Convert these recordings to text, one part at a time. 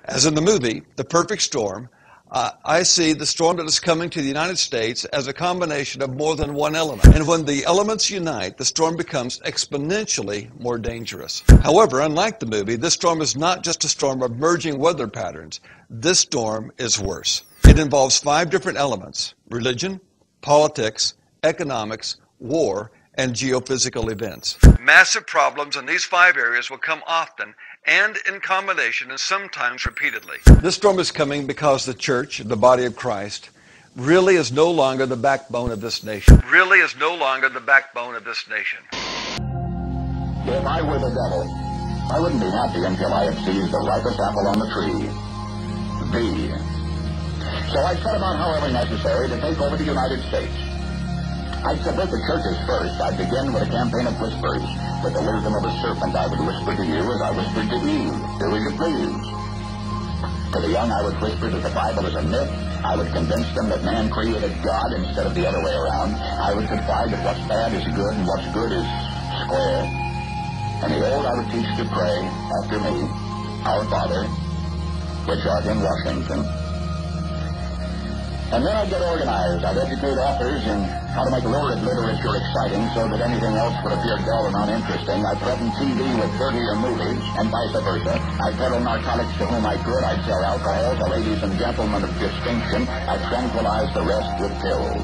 As in the movie, The Perfect Storm, I see the storm that is coming to the United States as a combination of more than one element. And when the elements unite, the storm becomes exponentially more dangerous. However, unlike the movie, this storm is not just a storm of merging weather patterns. This storm is worse. It involves 5 different elements: religion, politics, economics, war, and geophysical events. Massive problems in these 5 areas will come often and in combination and sometimes repeatedly. This storm is coming because the church, the body of Christ, really is no longer the backbone of this nation. Really is no longer the backbone of this nation. If I were the devil, I wouldn't be happy until I had seized the ripest apple on the tree. B. So I set about, however necessary, to take over the United States. I'd subvert the churches first. I'd begin with a campaign of whispers. With the wisdom of a serpent, I would whisper to you as I whispered to Eve. Do as you please. To the young, I would whisper that the Bible is a myth. I would convince them that man created God instead of the other way around. I would confide that what's bad is good and what's good is square. And the old, I would teach to pray after me, Our Father, which art in Washington. And then I'd get organized. I'd educate authors in how to make lurid literature exciting so that anything else would appear dull and uninteresting. I'd threaten TV with dirtier movies, and vice versa. I'd peddle narcotics to whom I could. I'd sell alcohol to ladies and gentlemen of distinction. I'd tranquilize the rest with pills.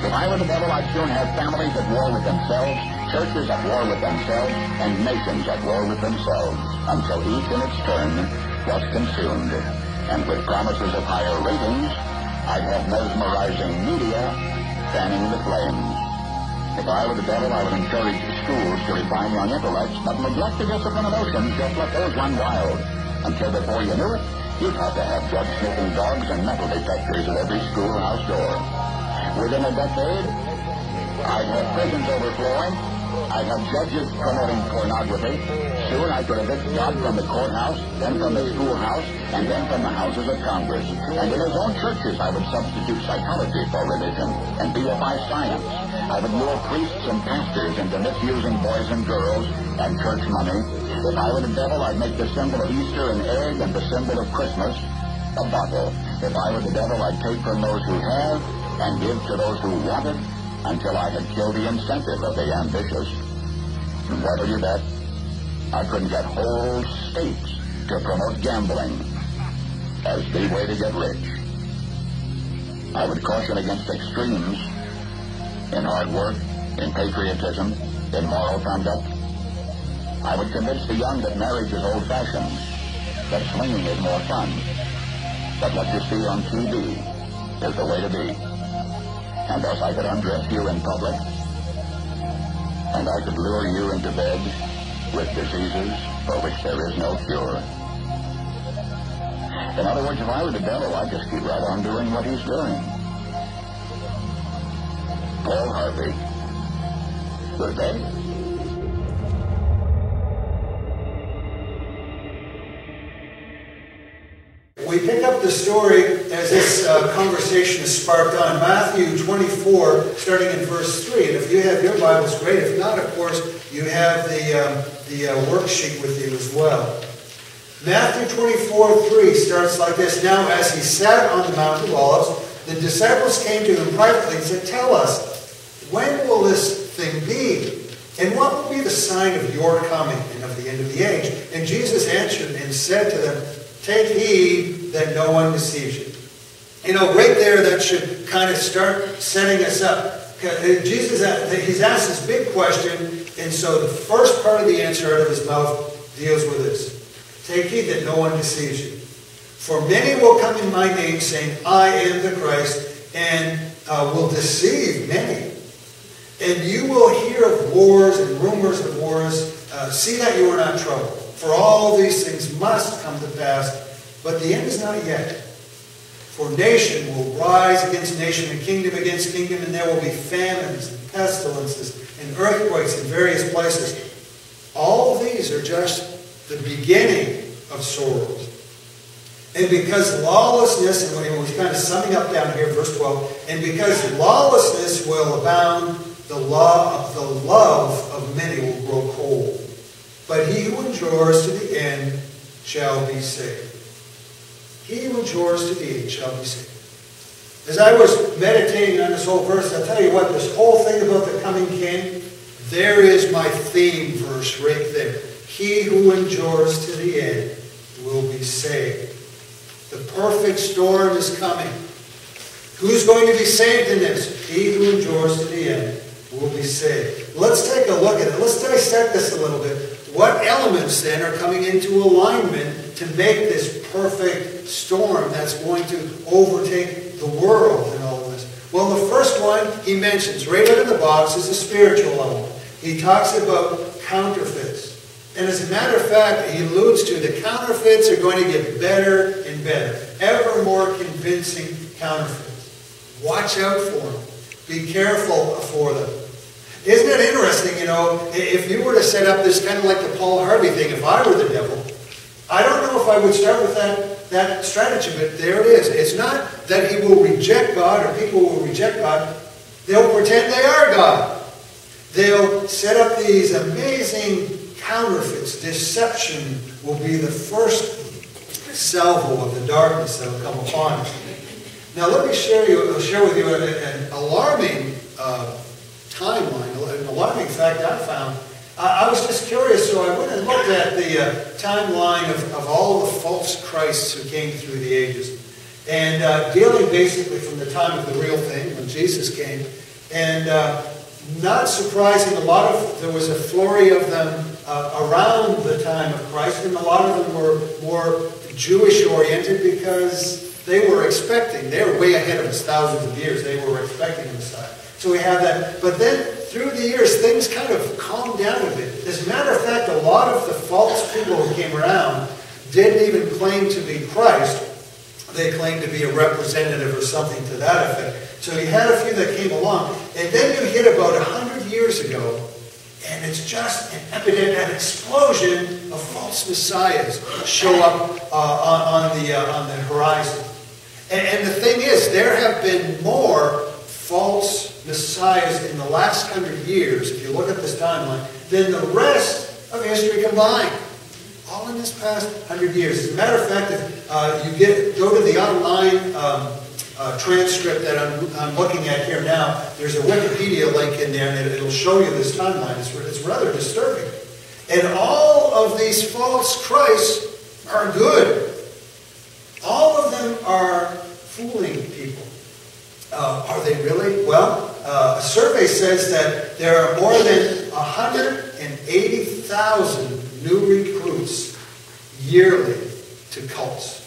If I were the devil, I'd soon have families at war with themselves, churches at war with themselves, and nations at war with themselves, until each in its turn was consumed. And with promises of higher ratings, I'd have mesmerizing media fanning the flames. If I were the devil, I would encourage schools to refine young intellects, but neglect the discipline emotions, just let those run wild. Until before you knew it, you'd have to have drug-sniffing dogs and metal detectors at every schoolhouse door. Within a decade, I'd have prisons overflowing. I'd have judges promoting pornography. Soon I could evict God from the courthouse, then from the schoolhouse, and then from the houses of Congress. And in his own churches, I would substitute psychology for religion and deify science. I would lure priests and pastors into misusing boys and girls and church money. If I were the devil, I'd make the symbol of Easter an egg and the symbol of Christmas a bottle. If I were the devil, I'd take from those who have and give to those who want it, until I had killed the incentive of the ambitious. And what'll you bet? I couldn't get whole states to promote gambling as the way to get rich. I would caution against extremes in hard work, in patriotism, in moral conduct. I would convince the young that marriage is old-fashioned, that swinging is more fun, that what you see on TV is the way to be. And thus I could undress you in public, and I could lure you into bed with diseases for which there is no cure. In other words, if I were the devil, I'd just keep right on doing what he's doing. Paul Harvey. Good day. We pick up the story as this conversation is sparked on. Matthew 24, starting in verse 3. And if you have your Bibles, great. If not, of course, you have the worksheet with you as well. Matthew 24:3 starts like this. Now, as he sat on the Mount of Olives, the disciples came to him privately and said, "Tell us, when will this thing be? And what will be the sign of your coming and of the end of the age?" And Jesus answered and said to them, "Take heed that no one deceives you." You know, right there, that should kind of start setting us up. Jesus, he's asked this big question, and so the first part of the answer out of his mouth deals with this. Take heed that no one deceives you. For many will come in my name, saying, "I am the Christ," and will deceive many. And you will hear of wars and rumors of wars. See that you are not troubled. For all these things must come to pass, but the end is not yet. For nation will rise against nation and kingdom against kingdom, and there will be famines and pestilences and earthquakes in various places. All these are just the beginning of sorrows. And because lawlessness, and we're kind of summing up down here, verse 12, and because lawlessness will abound, the love of many will grow cold. But he who endures to the end shall be saved. He who endures to the end shall be saved. As I was meditating on this whole verse, I'll tell you what, this whole thing about the coming king, there is my theme verse right there. He who endures to the end will be saved. The perfect storm is coming. Who's going to be saved in this? He who endures to the end will be saved. Let's take a look at it. Let's dissect this a little bit. What elements then are coming into alignment to make this perfect storm that's going to overtake the world and all of this? Well, the first one he mentions right out of the box is the spiritual element. He talks about counterfeits. And as a matter of fact, he alludes to the counterfeits are going to get better and better. Ever more convincing counterfeits. Watch out for them. Be careful for them. Isn't it interesting, if you were to set up this kind of like the Paul Harvey thing, if I were the devil, I don't know if I would start with that strategy, but there it is. It's not that he will reject God or people will reject God. They'll pretend they are God. They'll set up these amazing counterfeits. Deception will be the first salvo of the darkness that will come upon us. Now let me share with you an alarming timeline, an alarming fact I found. I was just curious, so I went and looked at the timeline of all the false Christs who came through the ages. And dealing basically from the time of the real thing, when Jesus came. And not surprising, there was a flurry of them around the time of Christ, and a lot of them were more Jewish-oriented because they were way ahead of us, thousands of years. They were expecting Messiah. So we have that. But then, through the years, things kind of calmed down a bit. As a matter of fact, a lot of the false people who came around didn't even claim to be Christ. They claimed to be a representative or something to that effect. So you had a few that came along. And then you hit about 100 years ago, and it's just an epidemic, an explosion of false messiahs show up on the horizon. And the thing is, there have been more false messiahs in the last 100 years, if you look at this timeline, than the rest of history combined. All in this past 100 years. As a matter of fact, if you go to the online transcript that I'm looking at here now, there's a Wikipedia link in there, and it'll show you this timeline. It's rather disturbing. And all of these false Christs are good. All of them are fooling people. Are they really? Well, a survey says that there are more than 180,000 new recruits yearly to cults.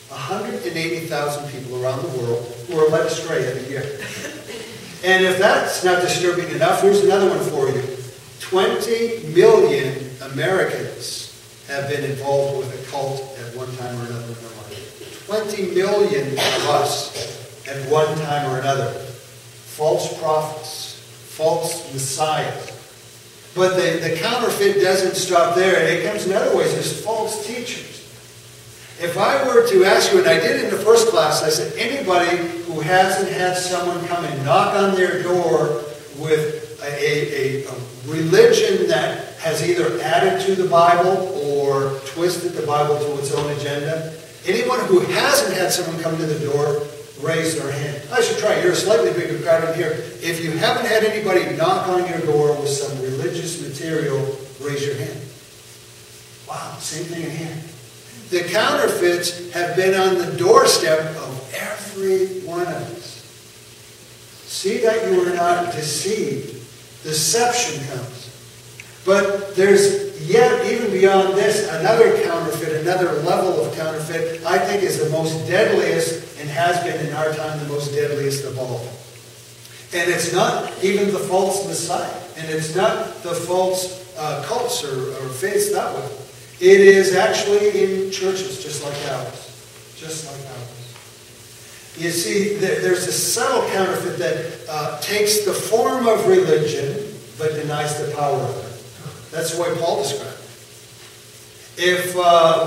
180,000 people around the world who are led astray every year. And if that's not disturbing enough, here's another one for you. 20 million Americans have been involved with a cult at one time or another in their life. 20 million of us at one time or another. False prophets, false messiahs. But the counterfeit doesn't stop there. It comes in other ways. There's false teachers. If I were to ask you, and I did in the first class, I said, anybody who hasn't had someone come and knock on their door with a religion that has either added to the Bible or twisted the Bible to its own agenda, anyone who hasn't had someone come to the door, raise their hand. I should try. You're a slightly bigger crowd in here. If you haven't had anybody knock on your door with some religious material, raise your hand. Wow, same thing in here. The counterfeits have been on the doorstep of every one of us. See that you are not deceived. Deception comes. But there's yet, even beyond this, another counterfeit, another level of counterfeit, I think is the most deadliest and has been in our time the most deadliest of all. And it's not even the false Messiah. And it's not the false cults or faiths that way. It is actually in churches just like ours. Just like ours. You see, there's a subtle counterfeit that takes the form of religion but denies the power of it. That's the way Paul described it. If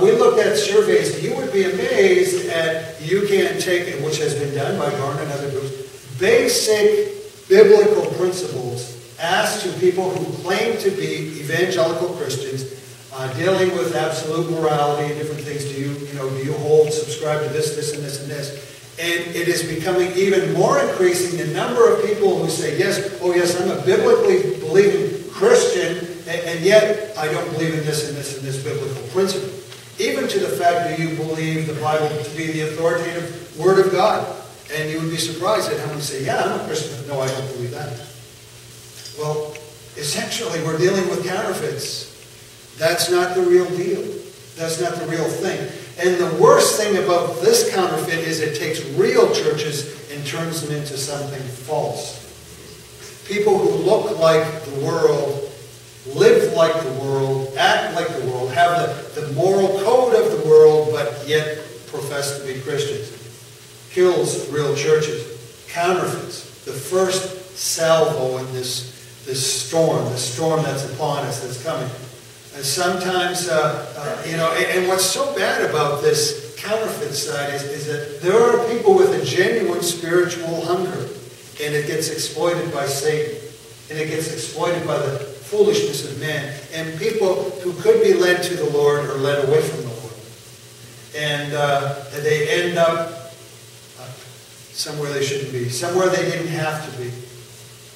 we looked at surveys, you would be amazed at, you can't take, which has been done by Garner and other groups, basic biblical principles asked to people who claim to be evangelical Christians dealing with absolute morality and different things. Do you hold, subscribe to this, this, and this, and this? And it is becoming even more increasing the number of people who say, yes, oh yes, I'm a biblically believing Christian, and yet I don't believe in this and this and this biblical principle. Even to the fact, do you believe the Bible to be the authoritative Word of God? And you would be surprised at how many say, yeah, I'm a Christian. No, I don't believe that. Well, essentially, we're dealing with counterfeits. That's not the real deal. That's not the real thing. And the worst thing about this counterfeit is it takes real churches and turns them into something false. People who look like the world, live like the world, act like the world, have the moral code of the world, but yet profess to be Christians. Kills real churches. Counterfeits. The first salvo in this storm, the storm that's upon us, that's coming. And sometimes, and what's so bad about this counterfeit side is that there are people with a genuine spiritual hunger, and it gets exploited by Satan, and it gets exploited by the foolishness of man, and people who could be led to the Lord are led away from the Lord. And they end up somewhere they shouldn't be, somewhere they didn't have to be.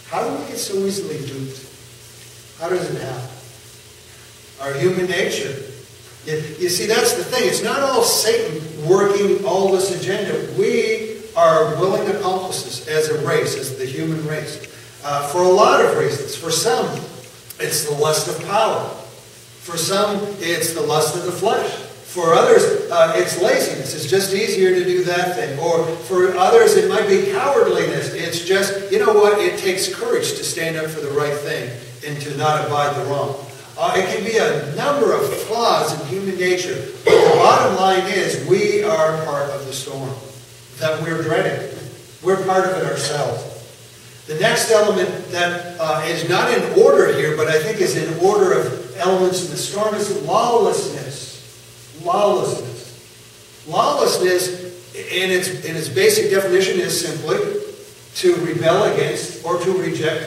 How do we get so easily duped? How does it happen? Our human nature. You see, that's the thing. It's not all Satan working all this agenda. We are willing accomplices as a race, as the human race, for a lot of reasons. For some, it's the lust of power. For some, it's the lust of the flesh. For others, it's laziness. It's just easier to do that thing. Or for others, it might be cowardliness. It's just, you know what? It takes courage to stand up for the right thing and to not abide the wrong. It can be a number of flaws in human nature. But the bottom line is we are part of the storm that we're dreading. We're part of it ourselves. The next element that is not in order here, but I think is in order of elements in the storm, is lawlessness. Lawlessness. Lawlessness, in its basic definition, is simply to rebel against or to reject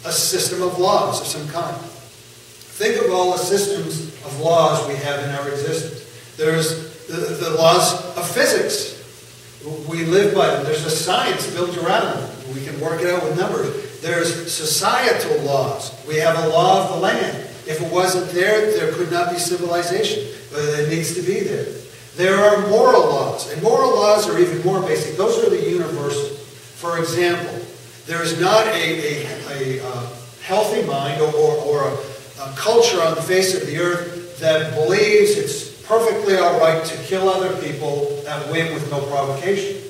a system of laws of some kind. Think of all the systems of laws we have in our existence. There's the laws of physics. We live by them. There's a science built around them. We can work it out with numbers. There's societal laws. We have a law of the land. If it wasn't there, there could not be civilization. But it needs to be there. There are moral laws. And moral laws are even more basic. Those are the universal. For example, there is not a healthy mind or a culture on the face of the earth that believes it's perfectly all right to kill other people at whim with no provocation.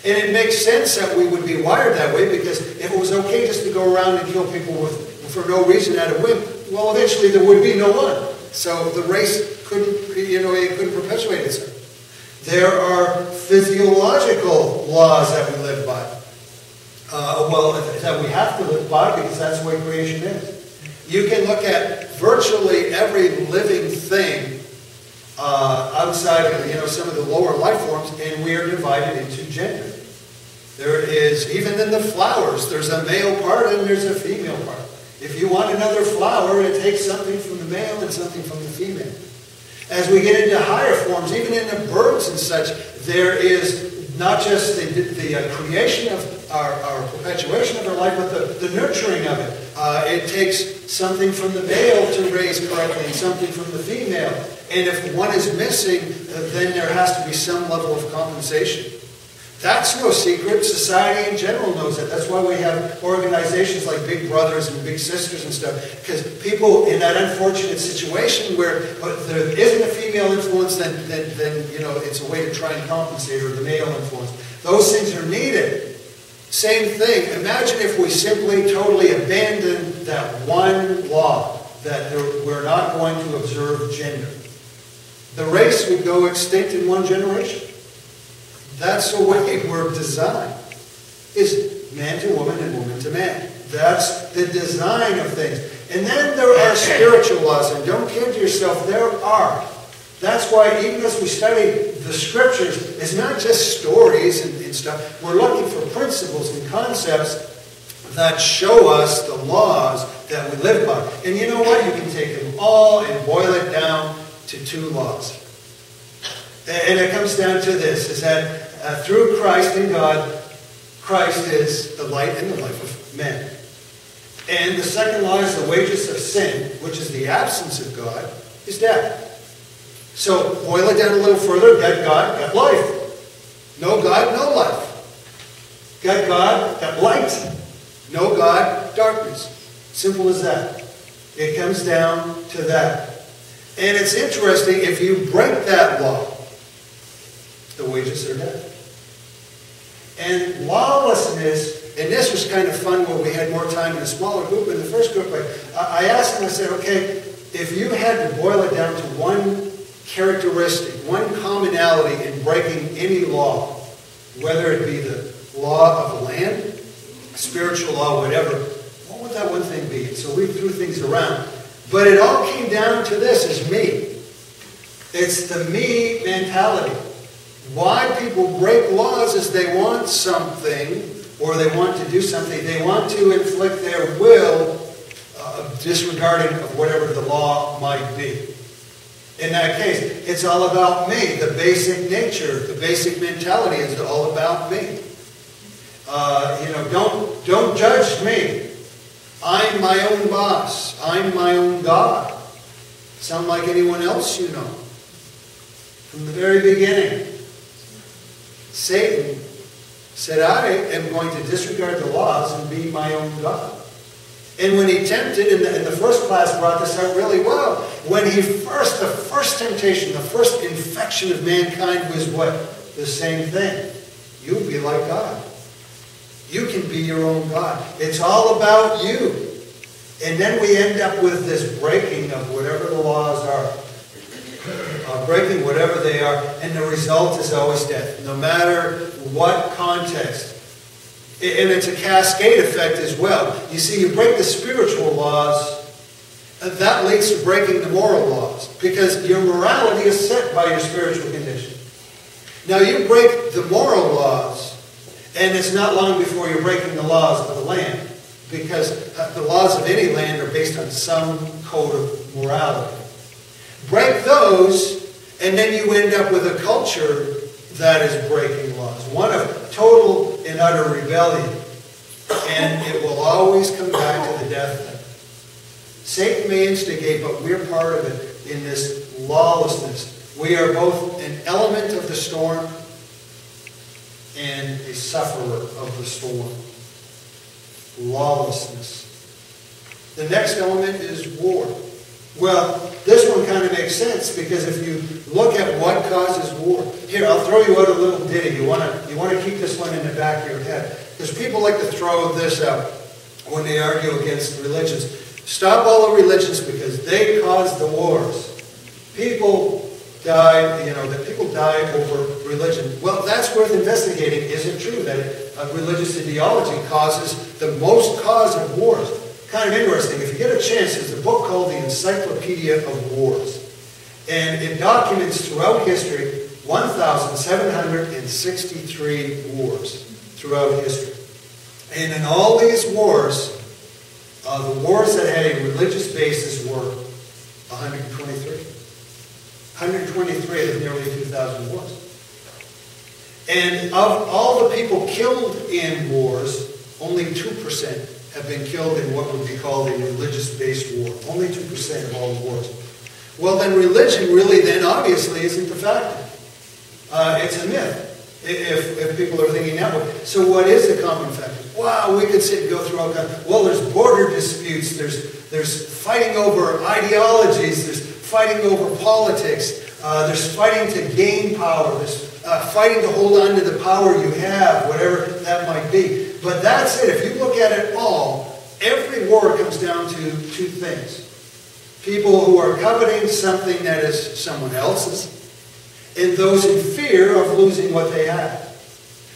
And it makes sense that we would be wired that way, because if it was okay just to go around and kill people for no reason at a whim, well, eventually there would be no one. So the race couldn't perpetuate itself. There are physiological laws that we live by. That we have to live by, because that's the way creation is. You can look at virtually every living thing outside of some of the lower life forms, and we are divided into gender. There is, even in the flowers, there's a male part and there's a female part. If you want another flower, it takes something from the male and something from the female. As we get into higher forms, even in the birds and such, there is not just the creation of our perpetuation of our life, but the nurturing of it. It takes something from the male to raise correctly and something from the female. And if one is missing, then there has to be some level of compensation. That's no secret. Society in general knows that. That's why we have organizations like Big Brothers and Big Sisters and stuff. Because people in that unfortunate situation where there isn't a female influence, then it's a way to try and compensate, or the male influence. Those things are needed. Same thing. Imagine if we simply totally abandoned that one law, that we're not going to observe gender. The race would go extinct in one generation. That's the way we're designed. Is man to woman and woman to man. That's the design of things. And then there are spiritual laws. And don't kid yourself, there are. That's why even as we study the Scriptures, it's not just stories and stuff. We're looking for principles and concepts that show us the laws that we live by. And you know what? You can take them all and boil it down to 2 laws. And it comes down to this, is that through Christ and God, Christ is the light and the life of men. And the second law is the wages of sin, which is the absence of God, is death. So boil it down a little further. Got God, got life. No God, no life. Got God, got light. No God, darkness. Simple as that. It comes down to that. And it's interesting, if you break that law, the wages are death. And lawlessness, and this was kind of fun when we had more time in a smaller group. In the first group, I asked them, I said, okay, if you had to boil it down to one characteristic, one commonality in breaking any law, whether it be the law of the land, spiritual law, whatever, what would that one thing be? So we threw things around. But it all came down to this, is me. It's the me mentality. Why people break laws is they want something, or they want to do something. They want to inflict their will, disregarding of whatever the law might be. In that case, it's all about me. The basic nature, the basic mentality is all about me. Don't judge me. I'm my own boss. I'm my own God. Sound like anyone else you know? From the very beginning, Satan said, I am going to disregard the laws and be my own God. And when he tempted, and the first class brought this out really well, when the first temptation, the first infection of mankind was what? The same thing. You'll be like God. You can be your own God. It's all about you. And then we end up with this breaking of whatever the laws are. Breaking whatever they are, and the result is always death, no matter what context. And it's a cascade effect as well. You see, you break the spiritual laws, and that leads to breaking the moral laws, because your morality is set by your spiritual condition. Now you break the moral laws, and it's not long before you're breaking the laws of the land, because the laws of any land are based on some code of morality. Break those, and then you end up with a culture that is breaking laws. One of total and utter rebellion. And it will always come back to the death penalty. Satan may instigate, but we're part of it in this lawlessness. We are both an element of the storm and a sufferer of the storm. Lawlessness. The next element is war. Well, this one kind of makes sense, because if you look at what causes war. Here, I'll throw you out a little ditty. You want to keep this one in the back of your head. Because people like to throw this out when they argue against religions. Stop all the religions because they caused the wars. People died, that people died over religion. Well, that's worth investigating. Is it true that religious ideology causes the most cause of wars? Kind of interesting. If you get a chance, there's a book called The Encyclopedia of Wars. And it documents throughout history 1,763 wars throughout history. And in all these wars, the wars that had a religious basis were 123. 123 out of nearly 2,000 wars. And of all the people killed in wars, only 2% have been killed in what would be called a religious-based war. Only 2% of all the wars. Well, then religion really then obviously isn't the factor. It's a myth, if people are thinking that way. So what is the common factor? Wow, we could sit and go through all kinds. Well, there's border disputes. There's fighting over ideologies. There's fighting over politics. There's fighting to gain power. There's fighting to hold on to the power you have, whatever that might be. But that's it. If you look at it all, every war comes down to two things. People who are coveting something that is someone else's, and those in fear of losing what they have.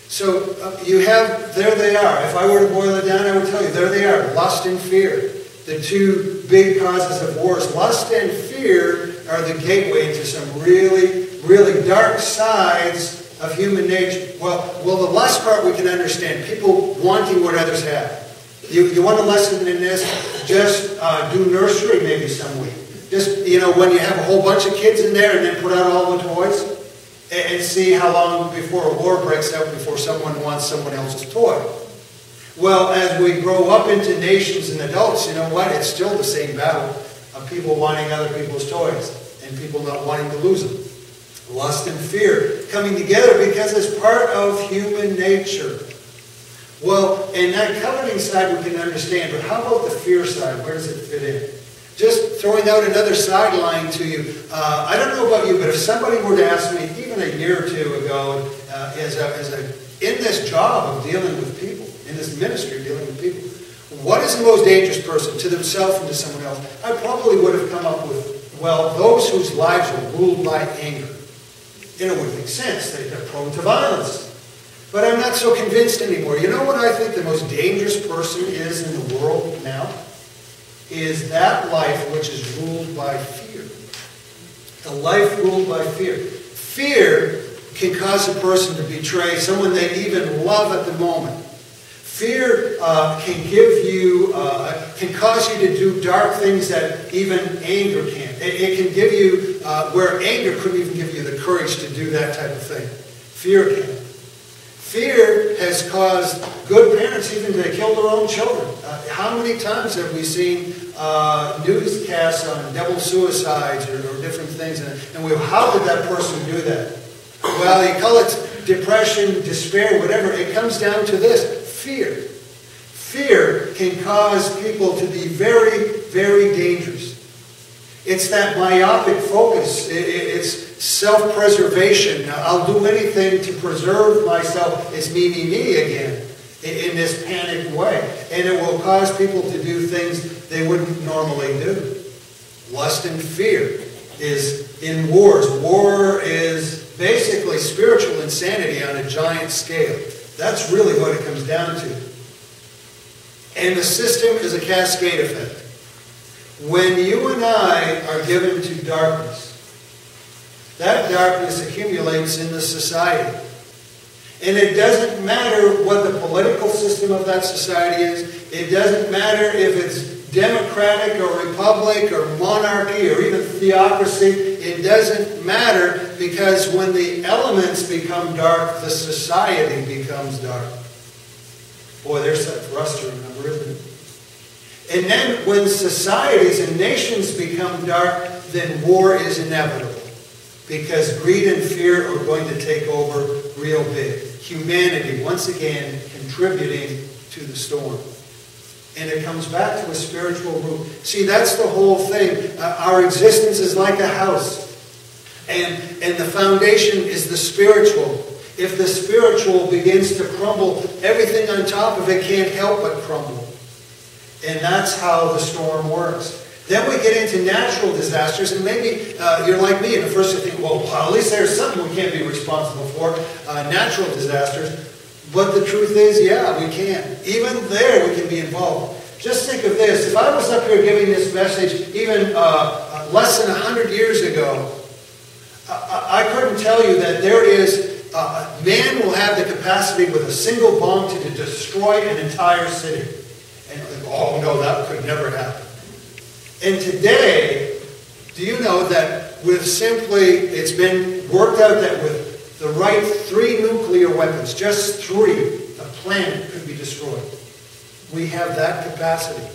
So you have, there they are. If I were to boil it down, I would tell you, there they are, lust and fear. The two big causes of wars. Lust and fear are the gateway into some really, really dark sides of human nature. Well, the lust part we can understand. People wanting what others have. You want a lesson in this? Just do nursery maybe some week. Just, when you have a whole bunch of kids in there and then put out all the toys and see how long before a war breaks out before someone wants someone else's toy. Well, as we grow up into nations and adults, you know what? It's still the same battle of people wanting other people's toys and people not wanting to lose them. Lust and fear coming together because it's part of human nature. Well, in that coveting side we can understand, but how about the fear side? Where does it fit in? Just throwing out another sideline to you. I don't know about you, but if somebody were to ask me, even a year or two ago, in this job of dealing with people, in this ministry dealing with people, what is the most dangerous person to themselves and to someone else? I probably would have come up with, well, those whose lives are ruled by anger. It would make sense. They're prone to violence. But I'm not so convinced anymore. You know what I think the most dangerous person is in the world now? Is that life which is ruled by fear. The life ruled by fear. Fear can cause a person to betray someone they even love at the moment. Fear can cause you to do dark things that even anger can't. It can give you, where anger couldn't even give you the courage to do that type of thing. Fear can. Fear has caused good parents even to kill their own children. How many times have we seen newscasts on double suicides or different things? And how did that person do that? Well, you call it depression, despair, whatever. It comes down to this. Fear. Fear can cause people to be very, very dangerous. It's that myopic focus. It's self-preservation. I'll do anything to preserve myself. It's me, me, me again in this panicked way. And it will cause people to do things they wouldn't normally do. Lust and fear is in wars. War is basically spiritual insanity on a giant scale. That's really what it comes down to. And the system is a cascade effect. When you and I are given to darkness, that darkness accumulates in the society. And it doesn't matter what the political system of that society is. It doesn't matter if it's democratic or republic or monarchy or even theocracy. It doesn't matter, because when the elements become dark, the society becomes dark. Boy, there's something for us to remember, isn't it? And then when societies and nations become dark, then war is inevitable. Because greed and fear are going to take over real big. Humanity, once again, contributing to the storm. And it comes back to a spiritual root. See, that's the whole thing. Our existence is like a house. And the foundation is the spiritual. If the spiritual begins to crumble, everything on top of it can't help but crumble. And that's how the storm works. Then we get into natural disasters, and maybe you're like me, and at first you think, well, at least there's something we can't be responsible for, natural disasters. But the truth is, yeah, we can. Even there we can be involved. Just think of this. If I was up here giving this message even less than 100 years ago, I couldn't tell you that there is, man will have the capacity with a single bomb to destroy an entire city. And oh no, that could never happen. And today, do you know that it's been worked out that with the right 3 nuclear weapons, just 3, the planet could be destroyed. We have that capacity.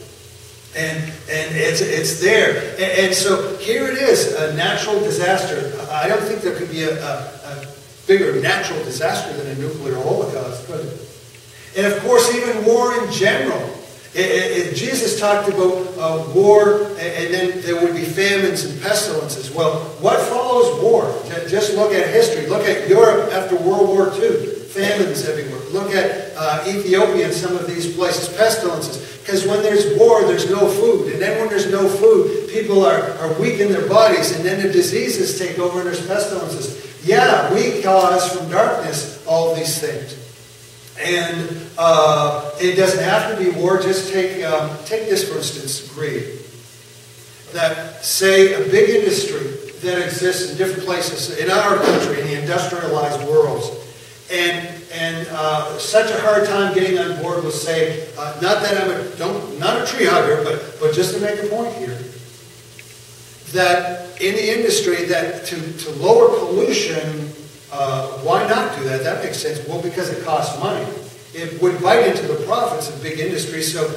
And it's there. And so here it is, a natural disaster. I don't think there could be a bigger natural disaster than a nuclear holocaust, could it? And of course, even war in general. Jesus talked about war, and then there would be famines and pestilences. Well, what follows war? Just look at history. Look at Europe after World War II. Famines everywhere. Look at Ethiopia and some of these places. Pestilences. Because when there's war, there's no food. And then when there's no food, people are weak in their bodies. And then the diseases take over and there's pestilences. Yeah, we cause from darkness all these things. And it doesn't have to be war. Just take this, for instance, greed. That, say, a big industry that exists in different places in our country, in the industrialized worlds, and such a hard time getting on board with, say, not that I'm not a tree hugger, but just to make a point here, that in the industry, that to lower pollution, why not do that? That makes sense. Well, because it costs money. It would bite into the profits of big industry, so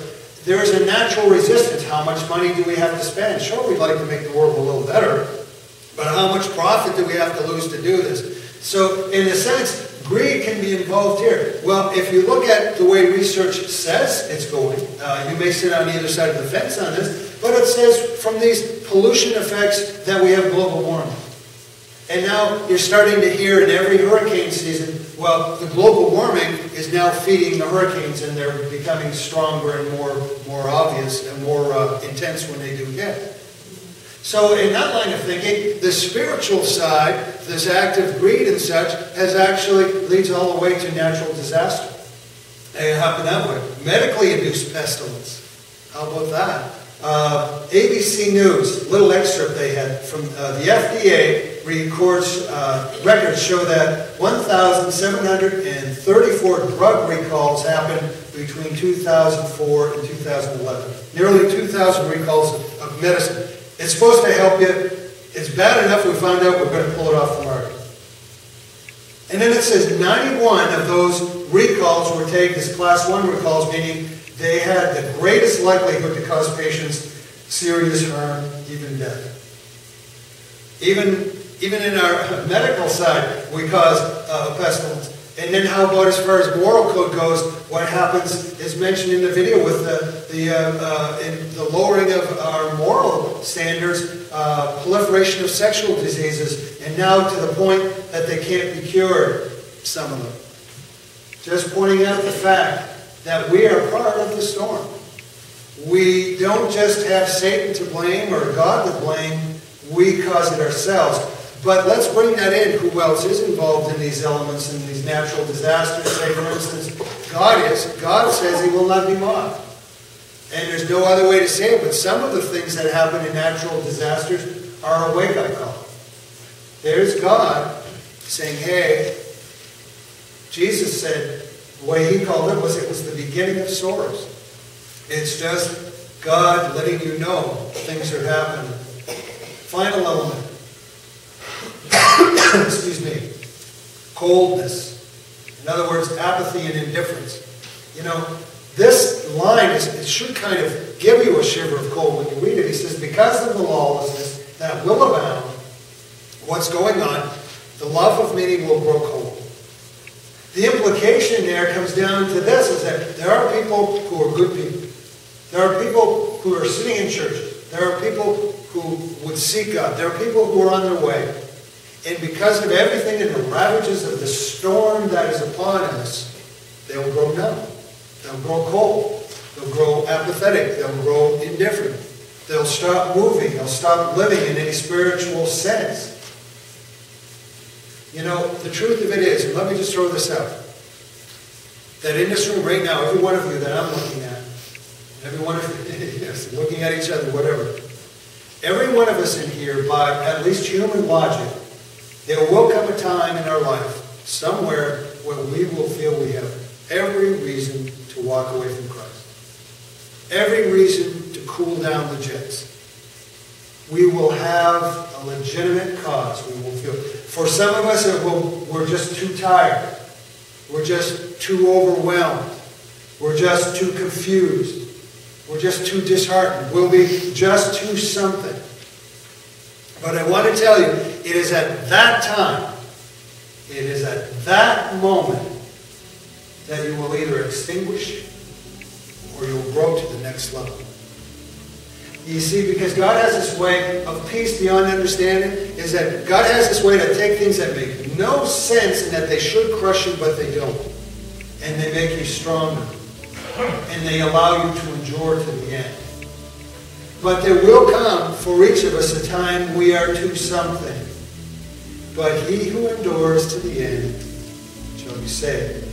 there is a natural resistance. How much money do we have to spend? Sure, we'd like to make the world a little better, but how much profit do we have to lose to do this? So, in a sense, greed can be involved here. Well, if you look at the way research says it's going, you may sit on either side of the fence on this, but it says from these pollution effects that we have global warming. And now you're starting to hear in every hurricane season, well, the global warming is now feeding the hurricanes, and they're becoming stronger and more obvious and more intense when they do hit. So in that line of thinking, the spiritual side, this act of greed and such, has actually leads all the way to natural disaster. It happened that way. Medically induced pestilence. How about that? ABC News, little excerpt they had from the FDA records show that 1,734 drug recalls happened between 2004 and 2011. Nearly 2,000 recalls of medicine. It's supposed to help you. It's bad enough we found out we're going to pull it off the market. And then it says 91 of those recalls were taken as Class 1 recalls, meaning they had the greatest likelihood to cause patients serious harm, even death. Even in our medical side, we cause pestilence. And then how about as far as moral code goes, what happens is mentioned in the video with the lowering of our moral standards, proliferation of sexual diseases, and now to the point that they can't be cured, some of them. Just pointing out the fact that we are part of the storm. We don't just have Satan to blame or God to blame, we cause it ourselves. But let's bring that in. Who else is involved in these elements and these natural disasters? Say, for instance, God is. God says he will not be mocked. And there's no other way to say it, but some of the things that happen in natural disasters are a wake-up call. There's God saying, hey, Jesus said, the way he called it was the beginning of sorrows. It's just God letting you know things are happening. Final element. Excuse me. Coldness. In other words, apathy and indifference. You know, this line it should kind of give you a shiver of cold when you read it. He says, because of the lawlessness that will abound, what's going on, the love of many will grow cold. The implication there comes down to this, is that there are people who are good people. There are people who are sitting in churches. There are people who would seek God. There are people who are on their way. And because of everything and the ravages of the storm that is upon us, they'll grow numb. They'll grow cold. They'll grow apathetic. They'll grow indifferent. They'll stop moving. They'll stop living in any spiritual sense. You know, the truth of it is, and let me just throw this out, that in this room right now, every one of you that I'm looking at, every one of you, yes, looking at each other, whatever, every one of us in here, by at least human logic, there will come a time in our life, somewhere, where we will feel we have every reason to walk away from Christ. Every reason to cool down the jets. We will have a legitimate cause. We will feel. For some of us, we're just too tired. We're just too overwhelmed. We're just too confused. We're just too disheartened. We'll be just too something. But I want to tell you, it is at that time, it is at that moment that you will either extinguish or you'll grow to the next level. You see, because God has this way of peace beyond understanding, is that God has this way to take things that make no sense and that they should crush you, but they don't. And they make you stronger. And they allow you to endure to the end. But there will come for each of us a time we are to something. But he who endures to the end shall be saved.